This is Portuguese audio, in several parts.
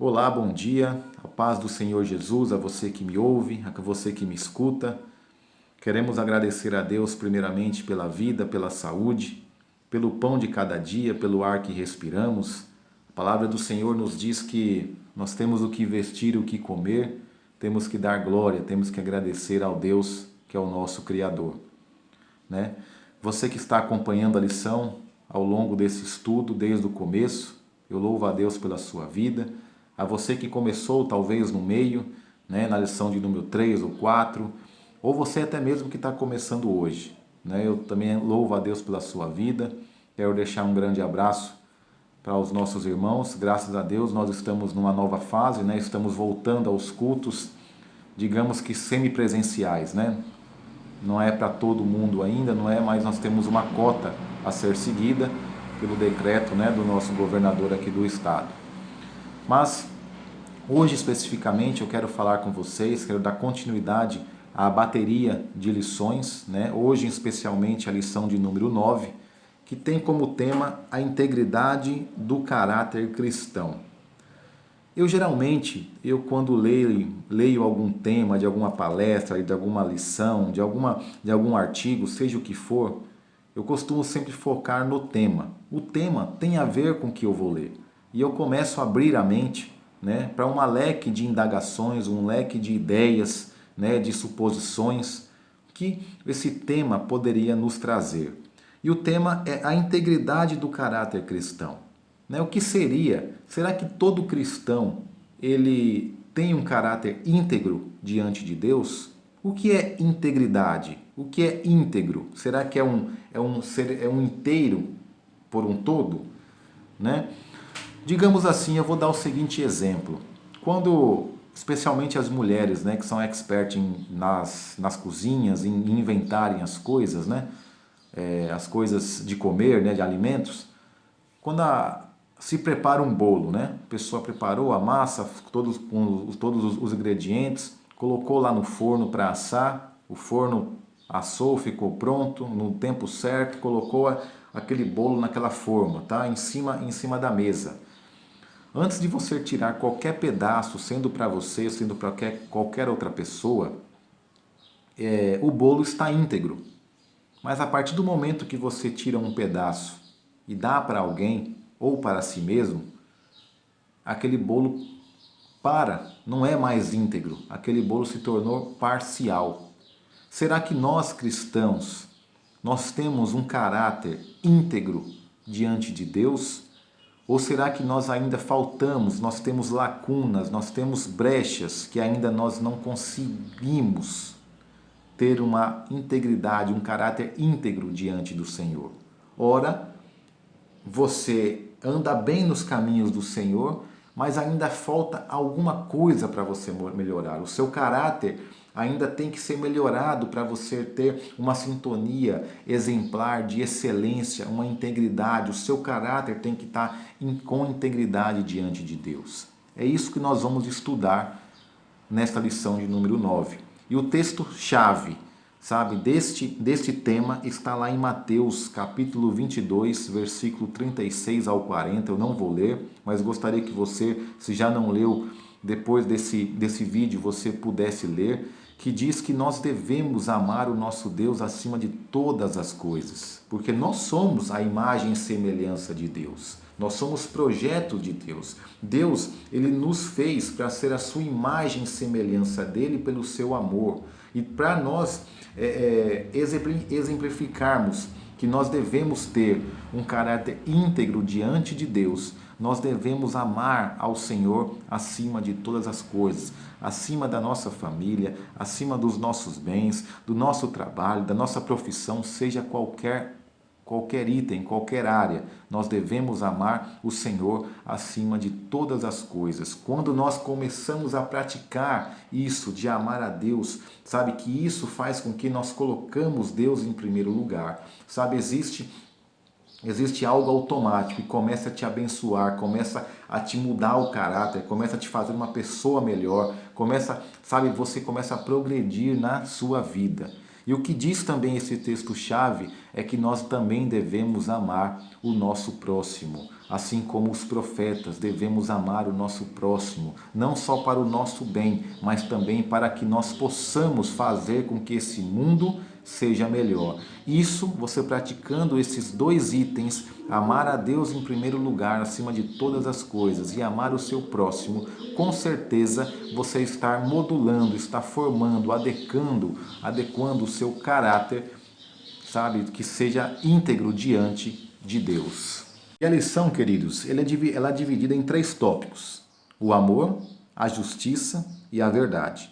Olá, bom dia, a paz do Senhor Jesus, a você que me ouve, a você que me escuta. Queremos agradecer a Deus primeiramente pela vida, pela saúde, pelo pão de cada dia, pelo ar que respiramos. A palavra do Senhor nos diz que nós temos o que vestir, o que comer, temos que dar glória, temos que agradecer ao Deus que é o nosso Criador, né? Você que está acompanhando a lição ao longo desse estudo, desde o começo, eu louvo a Deus pela sua vida. A você que começou talvez no meio, né, na lição de número 3 ou 4, ou você até mesmo que está começando hoje, né? Eu também louvo a Deus pela sua vida. Quero deixar um grande abraço para os nossos irmãos. Graças a Deus nós estamos numa nova fase, né? Estamos voltando aos cultos, digamos que semipresenciais, né? Não é para todo mundo ainda, não é, mas nós temos uma cota a ser seguida pelo decreto, né, do nosso governador aqui do estado. Mas hoje especificamente eu quero falar com vocês, quero dar continuidade à bateria de lições, né? Hoje especialmente a lição de número 9, que tem como tema a integridade do caráter cristão. Eu geralmente, quando leio algum tema de alguma palestra, de alguma lição, de algum artigo, seja o que for, eu costumo sempre focar no tema. O tema tem a ver com o que eu vou ler. E eu começo a abrir a mente, né, para um leque de indagações, um leque de ideias, né, de suposições que esse tema poderia nos trazer. E o tema é a integridade do caráter cristão. Né? O que seria? Será que todo cristão ele tem um caráter íntegro diante de Deus? O que é integridade? O que é íntegro? Será que é um inteiro por um todo? Né? Digamos assim, eu vou dar o seguinte exemplo. Quando, especialmente as mulheres, né, que são expert nas cozinhas, em inventarem as coisas, né, as coisas de comer, né, de alimentos, quando se prepara um bolo, né? A pessoa preparou a massa, com todos os ingredientes, colocou lá no forno para assar, o forno assou, ficou pronto no tempo certo, colocou aquele bolo naquela forma, tá? Em cima da mesa. Antes de você tirar qualquer pedaço, sendo para você, sendo para qualquer outra pessoa, o bolo está íntegro. Mas a partir do momento que você tira um pedaço e dá para alguém ou para si mesmo, aquele bolo não é mais íntegro, aquele bolo se tornou parcial. Será que nós cristãos, nós temos um caráter íntegro diante de Deus? Ou será que nós ainda faltamos, nós temos lacunas, nós temos brechas que ainda nós não conseguimos ter uma integridade, um caráter íntegro diante do Senhor? Ora, você anda bem nos caminhos do Senhor, mas ainda falta alguma coisa para você melhorar. O seu caráter ainda tem que ser melhorado para você ter uma sintonia exemplar, de excelência, uma integridade. O seu caráter tem que estar com integridade diante de Deus. É isso que nós vamos estudar nesta lição de número 9. E o texto-chave, sabe, deste tema está lá em Mateus, capítulo 22, versículo 36 ao 40. Eu não vou ler, mas gostaria que você, se já não leu, depois desse vídeo você pudesse ler, que diz que nós devemos amar o nosso Deus acima de todas as coisas, porque nós somos a imagem e semelhança de Deus. Nós somos projeto de Deus. Deus, ele nos fez para ser a sua imagem e semelhança dele pelo seu amor. E para nós exemplificarmos que nós devemos ter um caráter íntegro diante de Deus, nós devemos amar ao Senhor acima de todas as coisas, acima da nossa família, acima dos nossos bens, do nosso trabalho, da nossa profissão, seja qualquer item, qualquer área, nós devemos amar o Senhor acima de todas as coisas. Quando nós começamos a praticar isso de amar a Deus, sabe que isso faz com que nós colocamos Deus em primeiro lugar. Sabe, existe algo automático e começa a te abençoar, começa a te mudar o caráter, começa a te fazer uma pessoa melhor, você começa a progredir na sua vida. E o que diz também esse texto-chave é que nós também devemos amar o nosso próximo, assim como os profetas devemos amar o nosso próximo, não só para o nosso bem, mas também para que nós possamos fazer com que esse mundo seja melhor. Isso, você praticando esses dois itens, amar a Deus em primeiro lugar, acima de todas as coisas, e amar o seu próximo, com certeza você está modulando, está formando, adequando o seu caráter, sabe, que seja íntegro diante de Deus. E a lição, queridos, ela é dividida em 3 tópicos: o amor, a justiça e a verdade.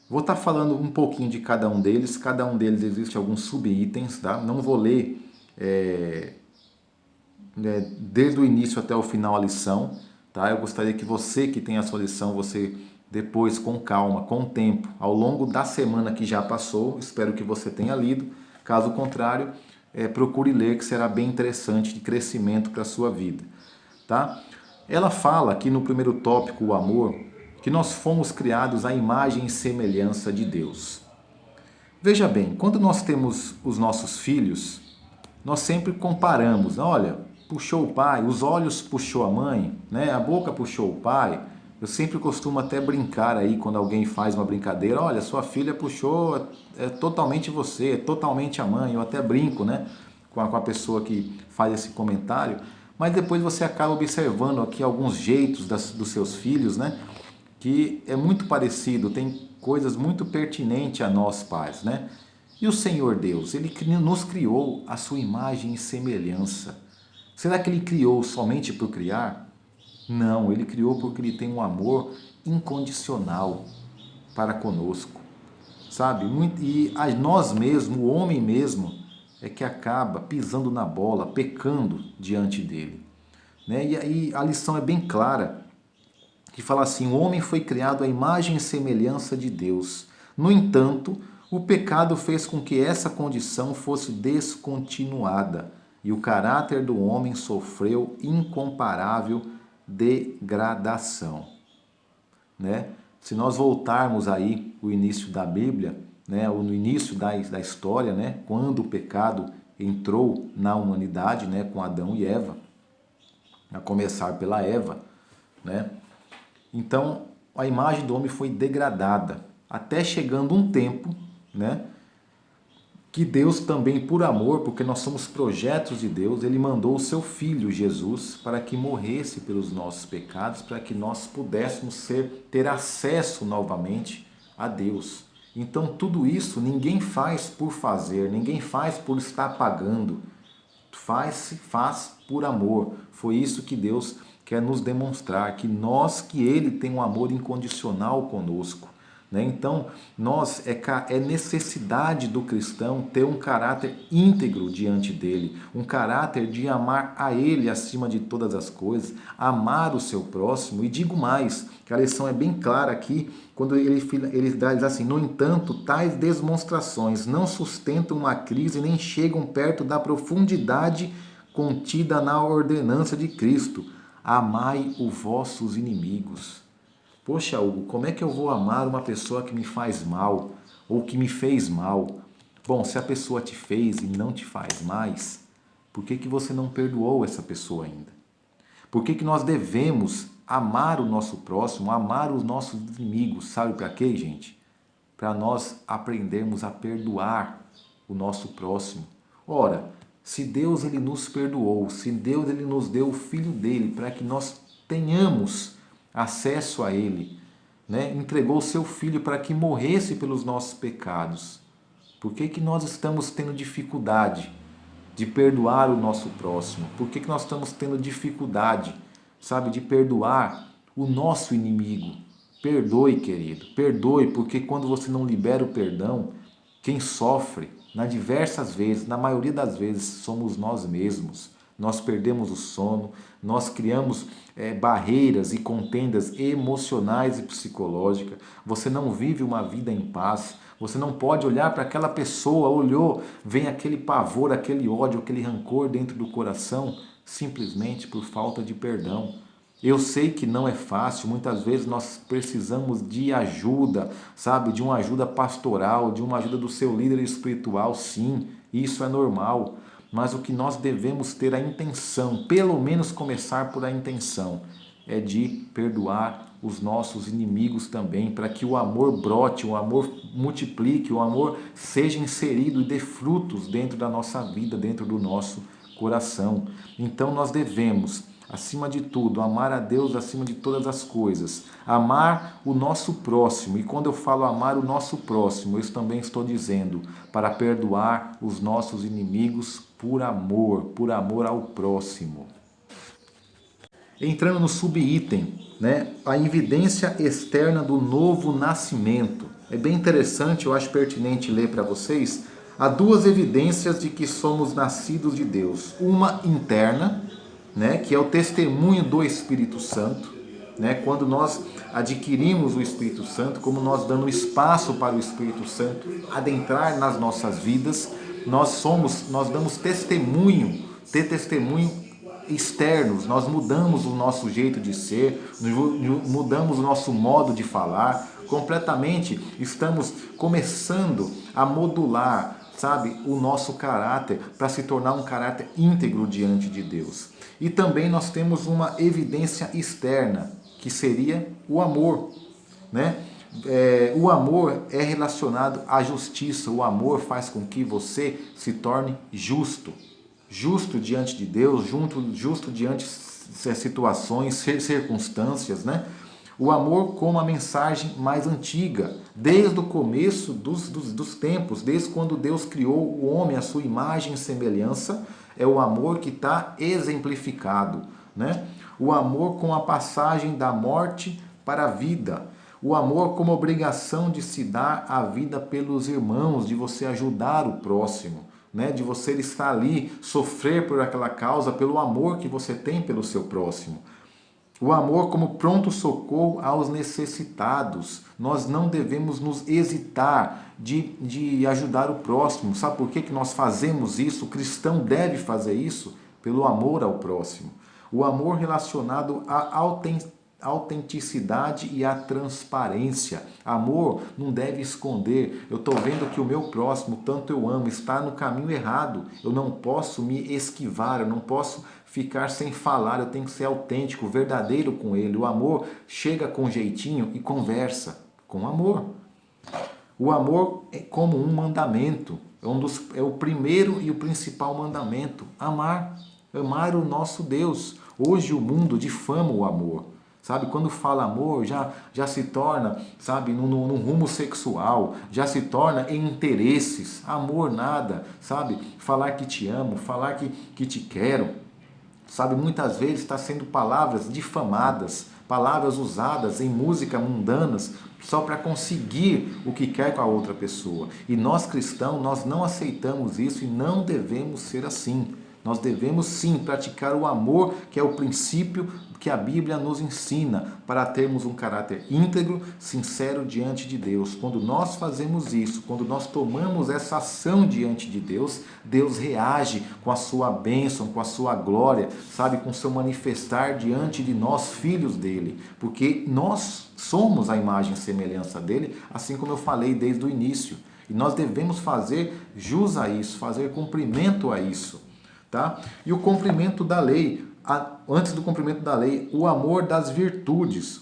Vou estar falando um pouquinho de cada um deles existe alguns subitens, tá? Não vou ler desde o início até o final a lição, tá? Eu gostaria que você que tem a sua lição, você depois com calma, com tempo, ao longo da semana que já passou, espero que você tenha lido. Caso contrário, procure ler, que será bem interessante, de crescimento para a sua vida, tá? Ela fala aqui no primeiro tópico, o amor, que nós fomos criados à imagem e semelhança de Deus. Veja bem, quando nós temos os nossos filhos, nós sempre comparamos. Olha, puxou o pai, os olhos puxou a mãe, né? A boca puxou o pai. Eu sempre costumo até brincar aí quando alguém faz uma brincadeira. Olha, sua filha puxou totalmente você, totalmente a mãe. Eu até brinco, né? Com a pessoa que faz esse comentário. Mas depois você acaba observando aqui alguns jeitos dos seus filhos, né? Que é muito parecido, tem coisas muito pertinentes a nós pais, né? E o Senhor Deus, Ele nos criou a sua imagem e semelhança. Será que Ele criou somente por criar? Não, Ele criou porque Ele tem um amor incondicional para conosco, sabe? E a nós mesmos, o homem mesmo, é que acaba pisando na bola, pecando diante dele, né? E aí a lição é bem clara, que fala assim: o homem foi criado à imagem e semelhança de Deus. No entanto, o pecado fez com que essa condição fosse descontinuada e o caráter do homem sofreu incomparável degradação, né? Se nós voltarmos aí o início da Bíblia, né, ou no início da história, né, quando o pecado entrou na humanidade, né, com Adão e Eva, a começar pela Eva, né? Então, a imagem do homem foi degradada, até chegando um tempo, né, que Deus também, por amor, porque nós somos projetos de Deus, Ele mandou o seu Filho, Jesus, para que morresse pelos nossos pecados, para que nós pudéssemos ter acesso novamente a Deus. Então, tudo isso ninguém faz por fazer, ninguém faz por estar pagando, faz por amor. Foi isso que Deus quer nos demonstrar, que Ele tem um amor incondicional conosco, né? Então, é necessidade do cristão ter um caráter íntegro diante dele, um caráter de amar a Ele acima de todas as coisas, amar o seu próximo. E digo mais, que a lição é bem clara aqui, quando ele diz assim: no entanto, tais demonstrações não sustentam uma crise nem chegam perto da profundidade contida na ordenança de Cristo: amai os vossos inimigos. Poxa, Hugo, como é que eu vou amar uma pessoa que me faz mal ou que me fez mal? Bom, se a pessoa te fez e não te faz mais, por que você não perdoou essa pessoa ainda? Por que nós devemos amar o nosso próximo, amar os nossos inimigos? Sabe para quê, gente? Para nós aprendermos a perdoar o nosso próximo. Ora, se Deus ele nos perdoou, se Deus ele nos deu o Filho dele para que nós tenhamos acesso a Ele, né? Entregou o seu Filho para que morresse pelos nossos pecados. Por que nós estamos tendo dificuldade de perdoar o nosso próximo? Por que nós estamos tendo dificuldade, sabe, de perdoar o nosso inimigo? Perdoe, querido, perdoe, porque quando você não libera o perdão, quem sofre, diversas vezes, na maioria das vezes, somos nós mesmos. Nós perdemos o sono, nós criamos barreiras e contendas emocionais e psicológicas. Você não vive uma vida em paz. Você não pode olhar para aquela pessoa, olhou, vem aquele pavor, aquele ódio, aquele rancor dentro do coração, simplesmente por falta de perdão. Eu sei que não é fácil, muitas vezes nós precisamos de ajuda, sabe? De uma ajuda pastoral, de uma ajuda do seu líder espiritual, sim, isso é normal. Mas o que nós devemos ter a intenção, pelo menos começar por a intenção, é de perdoar os nossos inimigos também, para que o amor brote, o amor multiplique, o amor seja inserido e dê frutos dentro da nossa vida, dentro do nosso coração. Então nós devemos, acima de tudo, amar a Deus acima de todas as coisas, amar o nosso próximo. E quando eu falo amar o nosso próximo, eu também estou dizendo para perdoar os nossos inimigos por amor ao próximo. Entrando no subitem, né, a evidência externa do novo nascimento. É bem interessante, eu acho pertinente ler para vocês. Há duas evidências de que somos nascidos de Deus. Uma interna, né, que é o testemunho do Espírito Santo, né, quando nós adquirimos o Espírito Santo, como nós dando espaço para o Espírito Santo adentrar nas nossas vidas, nós damos testemunho, ter testemunho externos, nós mudamos o nosso jeito de ser, mudamos o nosso modo de falar, completamente estamos começando a modular, sabe, o nosso caráter para se tornar um caráter íntegro diante de Deus. E também nós temos uma evidência externa, que seria o amor, né? O amor é relacionado à justiça, o amor faz com que você se torne justo. Justo diante de Deus, justo diante de situações, circunstâncias, né? O amor como a mensagem mais antiga, desde o começo dos tempos, desde quando Deus criou o homem à sua imagem e semelhança, é o amor que está exemplificado, né? O amor com a passagem da morte para a vida. O amor como obrigação de se dar a vida pelos irmãos, de você ajudar o próximo, né? De você estar ali, sofrer por aquela causa, pelo amor que você tem pelo seu próximo. O amor como pronto socorro aos necessitados. Nós não devemos nos hesitar de ajudar o próximo. Sabe por que nós fazemos isso? O cristão deve fazer isso pelo amor ao próximo. O amor relacionado à autenticidade e à transparência. Amor não deve esconder. Eu estou vendo que o meu próximo, tanto eu amo, está no caminho errado. Eu não posso me esquivar, eu não posso ficar sem falar, eu tenho que ser autêntico, verdadeiro com ele. O amor chega com jeitinho e conversa com amor. O amor é como um mandamento, é o primeiro e o principal mandamento. Amar o nosso Deus. Hoje o mundo difama o amor. Sabe, quando fala amor, já se torna, sabe, num rumo sexual, já se torna em interesses. Amor nada, sabe, falar que te amo, falar que te quero, sabe, muitas vezes está sendo palavras difamadas, palavras usadas em música mundanas, só para conseguir o que quer com a outra pessoa. E nós cristãos, nós não aceitamos isso e não devemos ser assim. Nós devemos sim praticar o amor, que é o princípio que a Bíblia nos ensina para termos um caráter íntegro, sincero diante de Deus. Quando nós fazemos isso, quando nós tomamos essa ação diante de Deus, Deus reage com a sua bênção, com a sua glória, sabe, com o seu manifestar diante de nós, filhos dele, porque nós somos a imagem e semelhança dele, assim como eu falei desde o início. E nós devemos fazer jus a isso, fazer cumprimento a isso. Tá? E o cumprimento da lei, antes do cumprimento da lei, o amor das virtudes,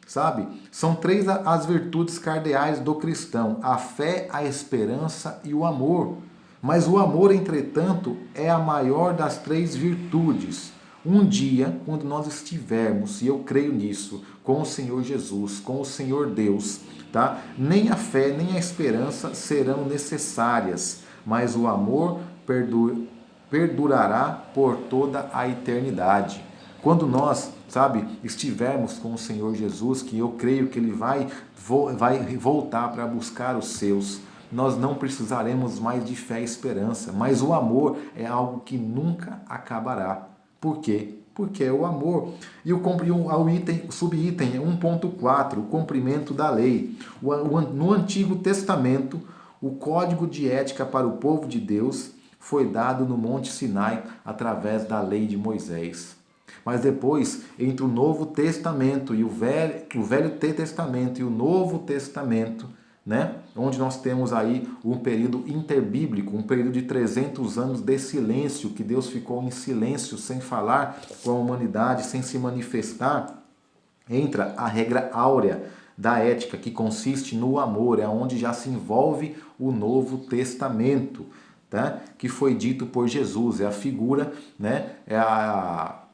sabe? São três as virtudes cardeais do cristão: a fé, a esperança e o amor. Mas o amor, entretanto, é a maior das três virtudes. Um dia, quando nós estivermos, e eu creio nisso, com o Senhor Jesus, com o Senhor Deus, tá? Nem a fé, nem a esperança serão necessárias, mas o amor perdurará por toda a eternidade. Quando nós, sabe, estivermos com o Senhor Jesus, que eu creio que Ele vai voltar para buscar os seus, nós não precisaremos mais de fé e esperança, mas o amor é algo que nunca acabará. Por quê? Porque é o amor. E o subitem 1.4, o cumprimento da lei. No Antigo Testamento, o código de ética para o povo de Deus foi dado no Monte Sinai através da lei de Moisés. Mas depois, entre o Novo Testamento e o Velho Testamento e o Novo Testamento, né? Onde nós temos aí um período interbíblico, um período de 300 anos de silêncio, que Deus ficou em silêncio, sem falar com a humanidade, sem se manifestar, entra a regra áurea da ética, que consiste no amor, é onde já se envolve o Novo Testamento, tá? Que foi dito por Jesus, é a figura, né?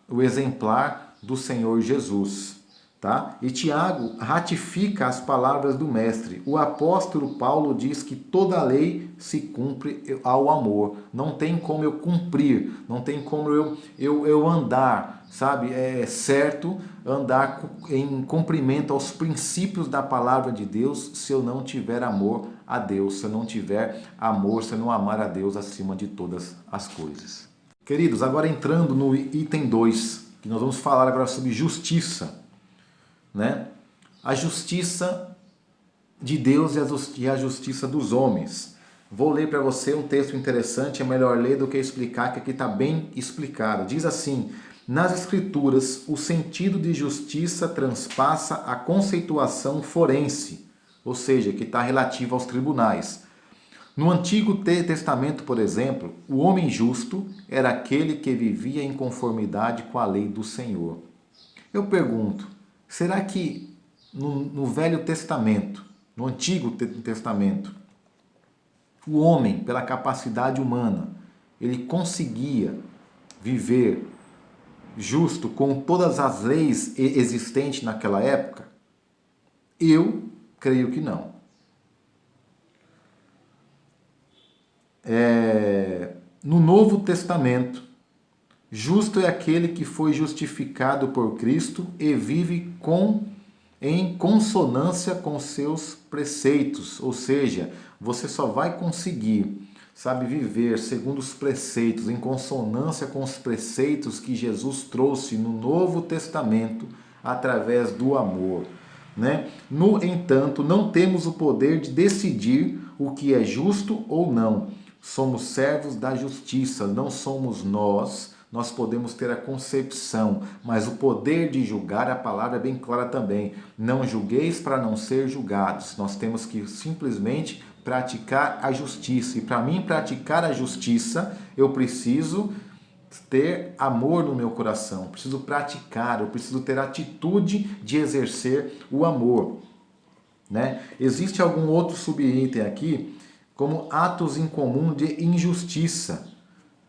O exemplar do Senhor Jesus. Tá? E Tiago ratifica as palavras do mestre. O apóstolo Paulo diz que toda a lei se cumpre ao amor. Não tem como eu cumprir, não tem como eu andar, sabe? É certo andar em cumprimento aos princípios da palavra de Deus se eu não tiver amor a Deus, se eu não tiver amor, se eu não amar a Deus acima de todas as coisas. Queridos, agora entrando no item 2, que nós vamos falar agora sobre justiça. Né? A justiça de Deus e a justiça dos homens. Vou ler para você um texto interessante, é melhor ler do que explicar, que aqui está bem explicado. Diz assim: nas Escrituras, o sentido de justiça transpassa a conceituação forense, ou seja, que está relativa aos tribunais. No Antigo Testamento, por exemplo, o homem justo era aquele que vivia em conformidade com a lei do Senhor. Eu pergunto, será que no Velho Testamento, no Antigo Testamento, o homem, pela capacidade humana, ele conseguia viver justo com todas as leis existentes naquela época? Eu creio que não. No Novo Testamento, justo é aquele que foi justificado por Cristo e vive em consonância com seus preceitos. Ou seja, você só vai conseguir, sabe, viver segundo os preceitos, em consonância com os preceitos que Jesus trouxe no Novo Testamento através do amor. Né? No entanto, não temos o poder de decidir o que é justo ou não. Somos servos da justiça, não somos nós. Nós podemos ter a concepção, mas o poder de julgar, a palavra é bem clara também. Não julgueis para não ser julgados. Nós temos que simplesmente praticar a justiça. E para mim praticar a justiça, eu preciso ter amor no meu coração. Eu preciso praticar, eu preciso ter atitude de exercer o amor. Né? Existe algum outro subitem aqui, como atos em comum de injustiça,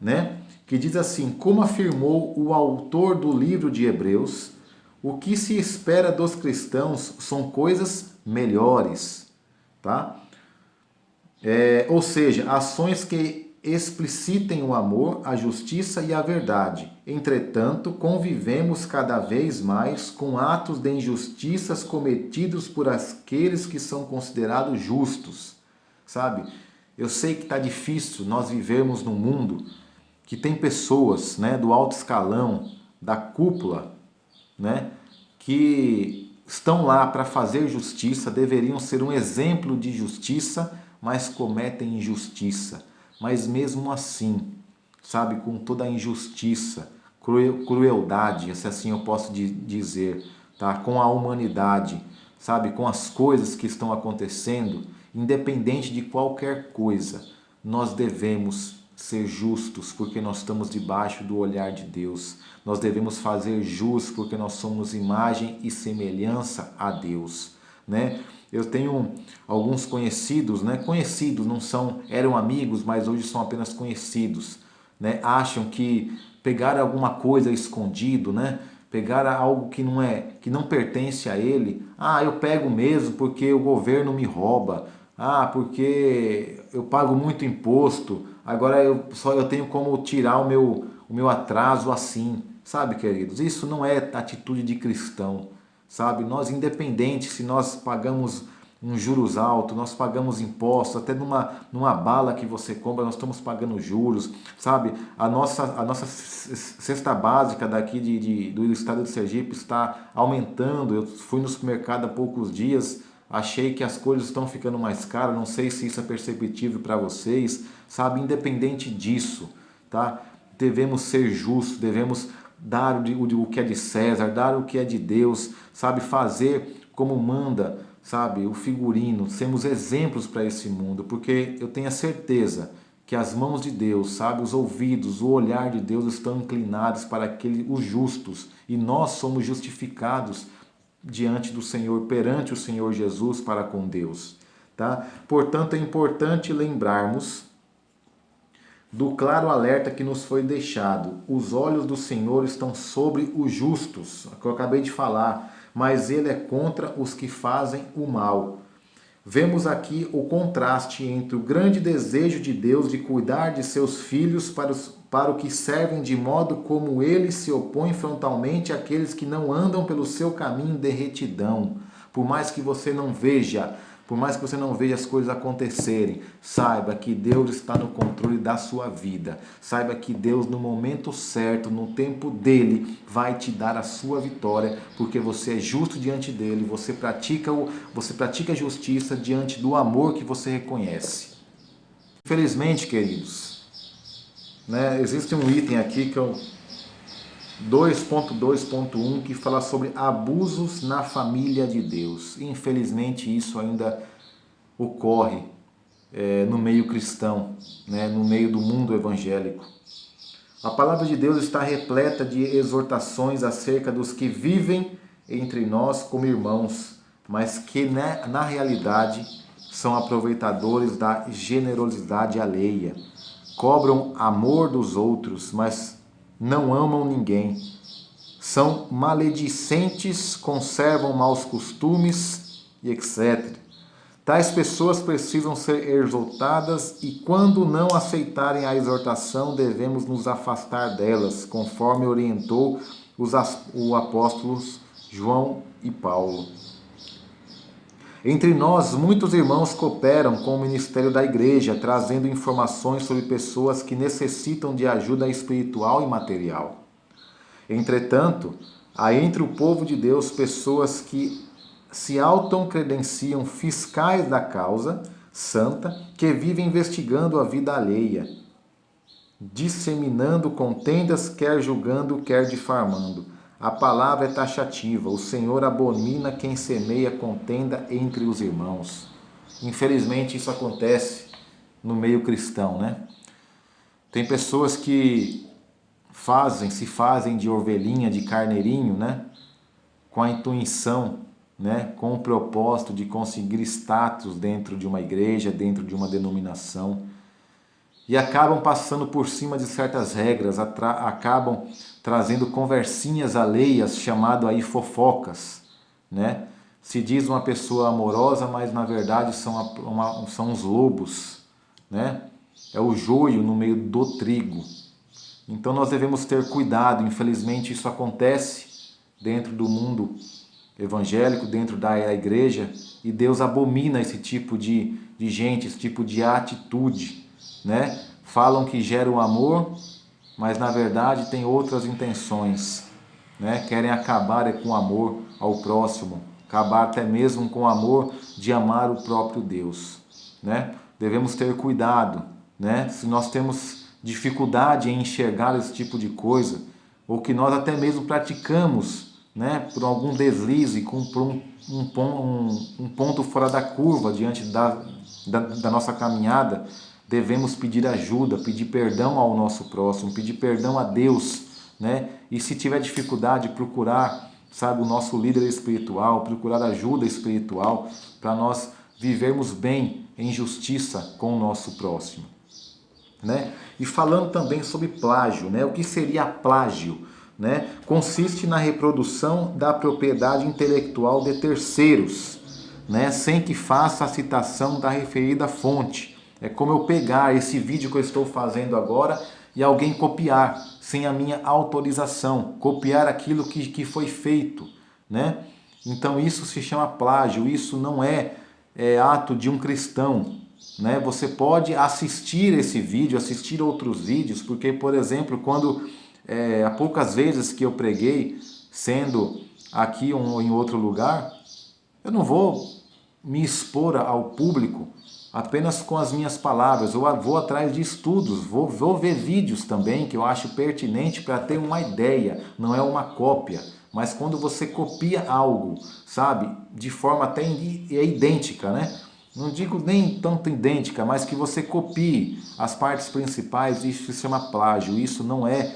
né? Que diz assim: como afirmou o autor do livro de Hebreus, o que se espera dos cristãos são coisas melhores, tá? Ou seja, ações que explicitem o amor, a justiça e a verdade. Entretanto, convivemos cada vez mais com atos de injustiças cometidos por aqueles que são considerados justos, sabe? Eu sei que está difícil nós vivermos num mundo que tem pessoas, né, do alto escalão, da cúpula, né, que estão lá para fazer justiça, deveriam ser um exemplo de justiça, mas cometem injustiça. Mas mesmo assim, sabe, com toda a injustiça, crueldade, se assim eu posso dizer, tá, com a humanidade, sabe, com as coisas que estão acontecendo, independente de qualquer coisa, nós devemos ser justos, porque nós estamos debaixo do olhar de Deus. Nós devemos fazer jus, porque nós somos imagem e semelhança a Deus, né? Eu tenho alguns conhecidos, né? Conhecidos, não são, eram amigos, mas hoje são apenas conhecidos, né? Acham que pegar alguma coisa escondido, né? Pegar algo que não pertence a ele. Ah, eu pego mesmo porque o governo me rouba. Ah, porque eu pago muito imposto. Agora eu tenho como tirar o meu atraso assim. Sabe, queridos? Isso não é atitude de cristão. Sabe? Nós, independente se nós pagamos um juros alto, nós pagamos impostos, até numa bala que você compra, nós estamos pagando juros, sabe? A nossa cesta básica daqui do estado de Sergipe está aumentando. Eu fui no supermercado há poucos dias, achei que as coisas estão ficando mais caras, não sei se isso é perceptível para vocês, sabe? Independente disso, tá? Devemos ser justos, devemos dar o que é de César, dar o que é de Deus, sabe, fazer como manda, sabe, o figurino, sermos exemplos para esse mundo, porque eu tenho a certeza que as mãos de Deus, sabe, os ouvidos, o olhar de Deus estão inclinados para os justos, e nós somos justificados diante do Senhor, perante o Senhor Jesus para com Deus, tá? Portanto, é importante lembrarmos do claro alerta que nos foi deixado. Os olhos do Senhor estão sobre os justos, que eu acabei de falar, mas ele é contra os que fazem o mal. Vemos aqui o contraste entre o grande desejo de Deus de cuidar de seus filhos para o que servem de modo como ele se opõe frontalmente àqueles que não andam pelo seu caminho de retidão. Por mais que você não veja, as coisas acontecerem, saiba que Deus está no controle da sua vida. Saiba que Deus, no momento certo, no tempo dele, vai te dar a sua vitória, porque você é justo diante dele, você pratica a justiça diante do amor que você reconhece. Infelizmente, queridos, né, existe um item aqui que é o 2.2.1 que fala sobre abusos na família de Deus. Infelizmente isso ainda ocorre no meio cristão, né, no meio do mundo evangélico. A palavra de Deus está repleta de exortações acerca dos que vivem entre nós como irmãos, mas que na realidade são aproveitadores da generosidade alheia, cobram amor dos outros, mas não amam ninguém. São maledicentes, conservam maus costumes e etc. Tais pessoas precisam ser exortadas e, quando não aceitarem a exortação, devemos nos afastar delas, conforme os apóstolos João e Paulo. Entre nós, muitos irmãos cooperam com o ministério da igreja, trazendo informações sobre pessoas que necessitam de ajuda espiritual e material. Entretanto, há entre o povo de Deus pessoas que se auto-credenciam fiscais da causa santa, que vivem investigando a vida alheia, disseminando contendas, quer julgando, quer difamando. A palavra é taxativa. O Senhor abomina quem semeia contenda entre os irmãos. Infelizmente isso acontece no meio cristão, né? Tem pessoas que se fazem de ovelhinha, de carneirinho, né? Com a intuição, né? Com o propósito de conseguir status dentro de uma igreja, dentro de uma denominação. E acabam passando por cima de certas regras, acabam trazendo conversinhas alheias, chamado aí fofocas, né? Se diz uma pessoa amorosa, mas na verdade são os lobos, né? É o joio no meio do trigo. Então nós devemos ter cuidado, infelizmente isso acontece dentro do mundo evangélico, dentro da igreja, e Deus abomina esse tipo de gente, esse tipo de atitude, né? Falam que geram amor, mas na verdade tem outras intenções, né? Querem acabar com o amor ao próximo, acabar até mesmo com o amor de amar o próprio Deus, né? Devemos ter cuidado, né? Se nós temos dificuldade em enxergar esse tipo de coisa, ou que nós até mesmo praticamos, né? Por algum deslize, por um ponto fora da curva diante da nossa caminhada, devemos pedir ajuda, pedir perdão ao nosso próximo, pedir perdão a Deus, né? E se tiver dificuldade, procurar, sabe, o nosso líder espiritual, procurar ajuda espiritual para nós vivermos bem em justiça com o nosso próximo, né? E falando também sobre plágio, né? O que seria plágio, né? Consiste na reprodução da propriedade intelectual de terceiros, né? Sem que faça a citação da referida fonte. É como eu pegar esse vídeo que eu estou fazendo agora e alguém copiar, sem a minha autorização, copiar aquilo que foi feito, né? Então isso se chama plágio, isso não é ato de um cristão, né? Você pode assistir esse vídeo, assistir outros vídeos, porque, por exemplo, quando há poucas vezes que eu preguei, sendo aqui ou em outro lugar, eu não vou me expor ao público, apenas com as minhas palavras, ou vou atrás de estudos, vou ver vídeos também que eu acho pertinente para ter uma ideia, não é uma cópia. Mas quando você copia algo, sabe, de forma até idêntica, né? Não digo nem tanto idêntica, mas que você copie as partes principais, isso se chama plágio. Isso não é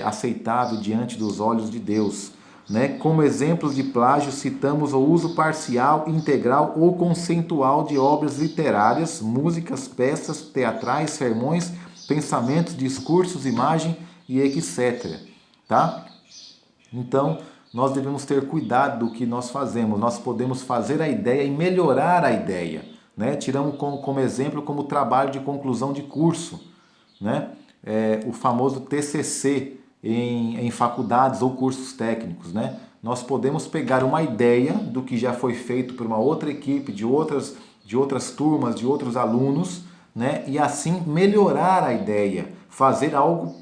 aceitável diante dos olhos de Deus. Né? Como exemplos de plágio, citamos o uso parcial, integral ou conceitual de obras literárias, músicas, peças, teatrais, sermões, pensamentos, discursos, imagem e etc. Tá? Então, nós devemos ter cuidado do que nós fazemos. Nós podemos fazer a ideia e melhorar a ideia. Né? Tiramos como exemplo como trabalho de conclusão de curso. Né? O famoso TCC em faculdades ou cursos técnicos. Né? Nós podemos pegar uma ideia do que já foi feito por uma outra equipe, de outras turmas, de outros alunos, né? E assim melhorar a ideia, fazer algo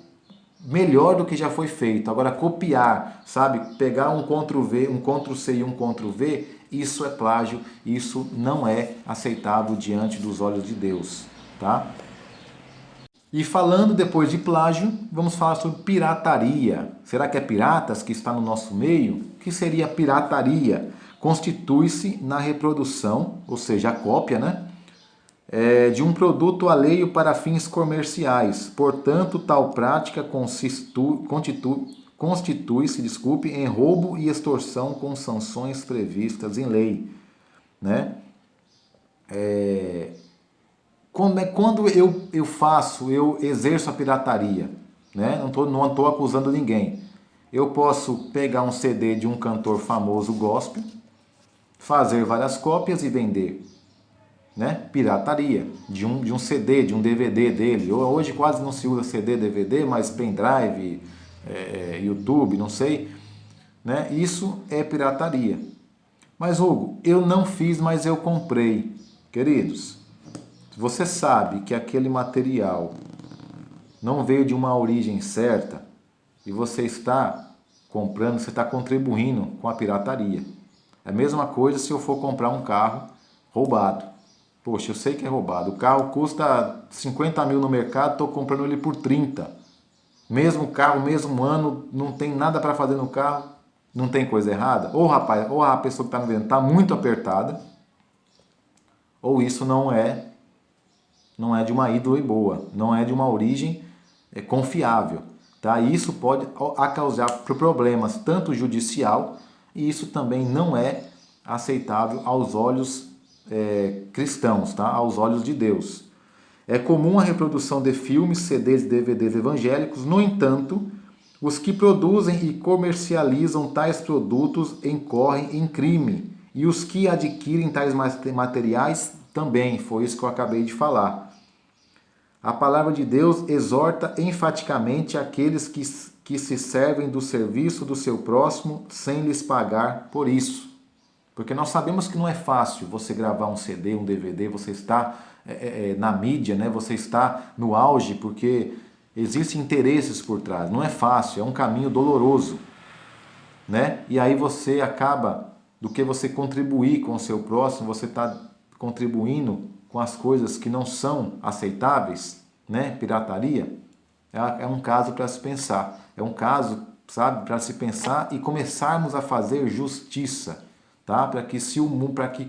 melhor do que já foi feito. Agora, copiar, sabe? Pegar um Ctrl+V, um Ctrl+C e um Ctrl+V, isso é plágio, isso não é aceitável diante dos olhos de Deus, tá? E falando depois de plágio, vamos falar sobre pirataria. Será que é piratas que está no nosso meio? O que seria pirataria? Constitui-se na reprodução, ou seja, a cópia, né? De um produto alheio para fins comerciais. Portanto, tal prática constitui-se, em roubo e extorsão com sanções previstas em lei. Né? Quando eu exerço a pirataria, né? Não estou acusando ninguém. Eu posso pegar um CD de um cantor famoso gospel, fazer várias cópias e vender. Né? Pirataria de um CD, de um DVD dele. Hoje quase não se usa CD, DVD, mas pendrive, YouTube, não sei. Né? Isso é pirataria. Mas Hugo, eu não fiz, mas eu comprei. Queridos, você sabe que aquele material não veio de uma origem certa e você está comprando, você está contribuindo com a pirataria. É a mesma coisa se eu for comprar um carro roubado. Poxa, eu sei que é roubado. O carro custa 50 mil no mercado, estou comprando ele por 30. Mesmo carro, mesmo ano, não tem nada para fazer no carro, não tem coisa errada. Ou rapaz, ou a pessoa que está me vendo está muito apertada, ou isso não é de uma índole boa, não é de uma origem confiável. Tá? E isso pode causar problemas tanto judicial, e isso também não é aceitável aos olhos cristãos, tá? Aos olhos de Deus. É comum a reprodução de filmes, CDs e DVDs evangélicos, no entanto, os que produzem e comercializam tais produtos incorrem em crime, e os que adquirem tais materiais também, foi isso que eu acabei de falar. A palavra de Deus exorta enfaticamente aqueles que se servem do serviço do seu próximo sem lhes pagar por isso. Porque nós sabemos que não é fácil você gravar um CD, um DVD, você está na mídia, né? Você está no auge, porque existem interesses por trás. Não é fácil, é um caminho doloroso. Né? E aí você acaba, do que você contribuir com o seu próximo, você está contribuindo com as coisas que não são aceitáveis, né? Pirataria, é um caso para se pensar. É um caso, sabe, para se pensar e começarmos a fazer justiça. Tá? Para que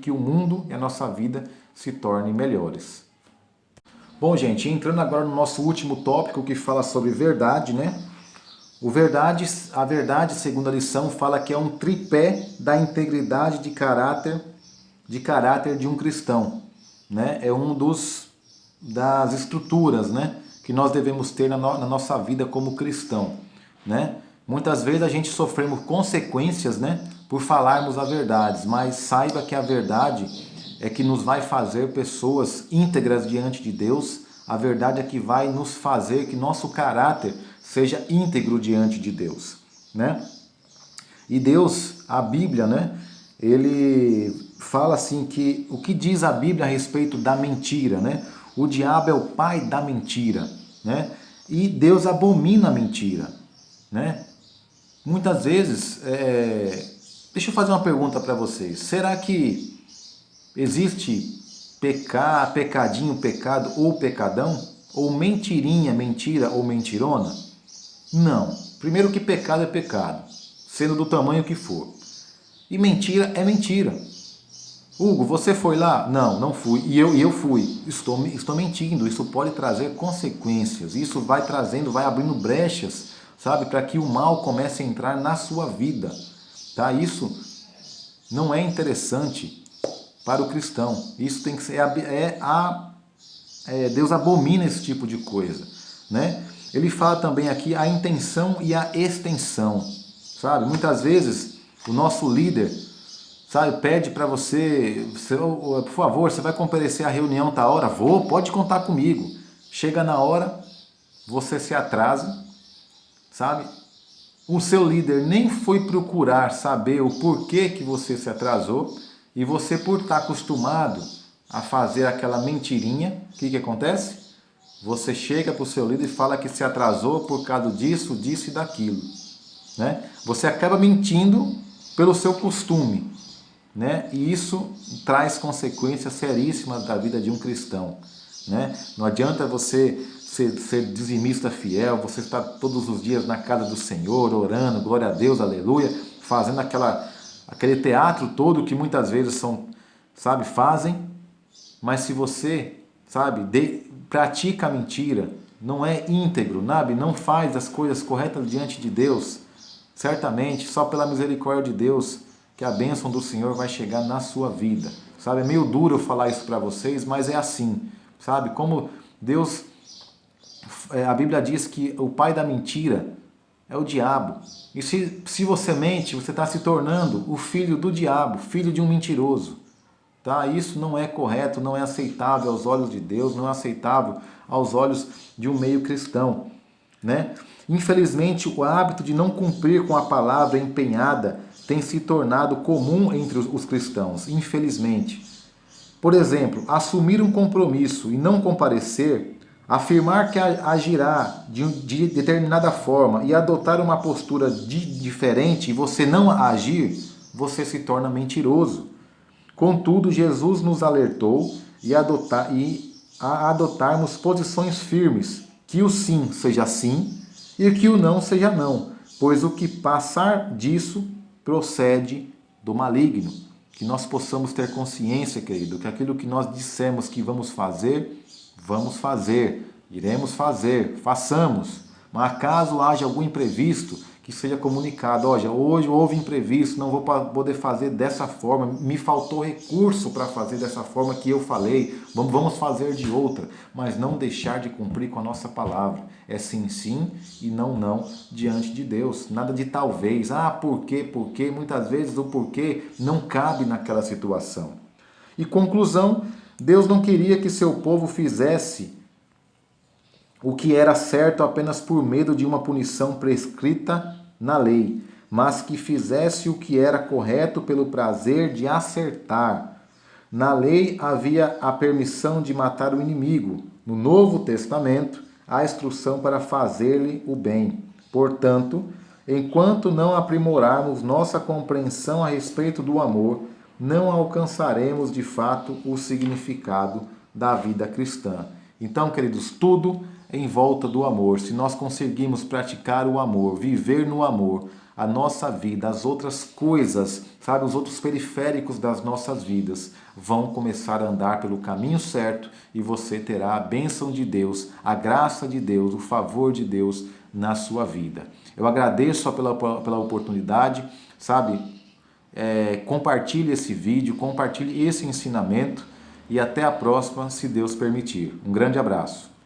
o mundo e a nossa vida se tornem melhores. Bom, gente, entrando agora no nosso último tópico que fala sobre verdade, né? A verdade, segundo a lição, fala que é um tripé da integridade de caráter de um cristão, né? É das estruturas, né, que nós devemos ter na nossa vida como cristão, né? Muitas vezes a gente sofremos consequências, né, por falarmos a verdade, mas saiba que a verdade é que nos vai fazer pessoas íntegras diante de Deus. A verdade é que vai nos fazer que nosso caráter seja íntegro diante de Deus, né? E Deus, a Bíblia, né, ele fala assim que o que diz a Bíblia a respeito da mentira, né? O diabo é o pai da mentira, né? E Deus abomina a mentira, né? Muitas vezes, deixa eu fazer uma pergunta para vocês. Será que existe pecar, pecadinho, pecado ou pecadão? Ou mentirinha, mentira ou mentirona? Não. Primeiro que pecado é pecado, sendo do tamanho que for. E mentira é mentira. Hugo, você foi lá? Não, não fui. E eu fui. Estou mentindo. Isso pode trazer consequências. Isso vai trazendo, vai abrindo brechas, sabe? Para que o mal comece a entrar na sua vida. Tá? Isso não é interessante para o cristão. Isso tem que ser... Deus abomina esse tipo de coisa, né? Ele fala também aqui a intenção e a extensão, sabe? Muitas vezes o nosso líder, sabe, pede para você, por favor, você vai comparecer à reunião tá hora? Vou, pode contar comigo. Chega na hora, você se atrasa, sabe? O seu líder nem foi procurar saber o porquê que você se atrasou e você, por estar acostumado a fazer aquela mentirinha, o que acontece? Você chega para o seu líder e fala que se atrasou por causa disso, disso e daquilo, né? Você acaba mentindo pelo seu costume, né? E isso traz consequências seríssimas da vida de um cristão, né? Não adianta você ser dizimista fiel, você estar todos os dias na casa do Senhor, orando, glória a Deus, aleluia, fazendo aquele teatro todo que muitas vezes fazem, mas se você, pratica a mentira, não é íntegro, não faz as coisas corretas diante de Deus, certamente, só pela misericórdia de Deus, que a bênção do Senhor vai chegar na sua vida. É meio duro eu falar isso para vocês, mas é assim, como Deus, a Bíblia diz que o pai da mentira é o diabo. E se você mente, você está se tornando o filho do diabo, filho de um mentiroso. Tá? Isso não é correto, não é aceitável aos olhos de Deus, não é aceitável aos olhos de um meio cristão, né? Infelizmente, o hábito de não cumprir com a palavra empenhada tem se tornado comum entre os cristãos, infelizmente. Por exemplo, assumir um compromisso e não comparecer, afirmar que agirá de determinada forma e adotar uma postura diferente e você não agir, você se torna mentiroso. Contudo, Jesus nos alertou a adotarmos posições firmes, que o sim seja sim e que o não seja não, pois o que passar disso procede do maligno. Que nós possamos ter consciência, querido, que aquilo que nós dissemos que vamos fazer, iremos fazer, façamos. Mas caso haja algum imprevisto, que seja comunicado, hoje houve imprevisto, não vou poder fazer dessa forma, me faltou recurso para fazer dessa forma que eu falei, vamos fazer de outra, mas não deixar de cumprir com a nossa palavra. É sim, sim e não, não diante de Deus. Nada de talvez, por quê, muitas vezes o porquê não cabe naquela situação. E conclusão, Deus não queria que seu povo fizesse o que era certo apenas por medo de uma punição prescrita na lei, mas que fizesse o que era correto pelo prazer de acertar. Na lei havia a permissão de matar o inimigo. No Novo Testamento, a instrução para fazer-lhe o bem. Portanto, enquanto não aprimorarmos nossa compreensão a respeito do amor, não alcançaremos de fato o significado da vida cristã. Então, queridos, tudo em volta do amor. Se nós conseguirmos praticar o amor, viver no amor, a nossa vida, as outras coisas, os outros periféricos das nossas vidas vão começar a andar pelo caminho certo e você terá a bênção de Deus, a graça de Deus, o favor de Deus na sua vida. Eu agradeço pela oportunidade, compartilhe esse vídeo, compartilhe esse ensinamento e até a próxima, se Deus permitir. Um grande abraço.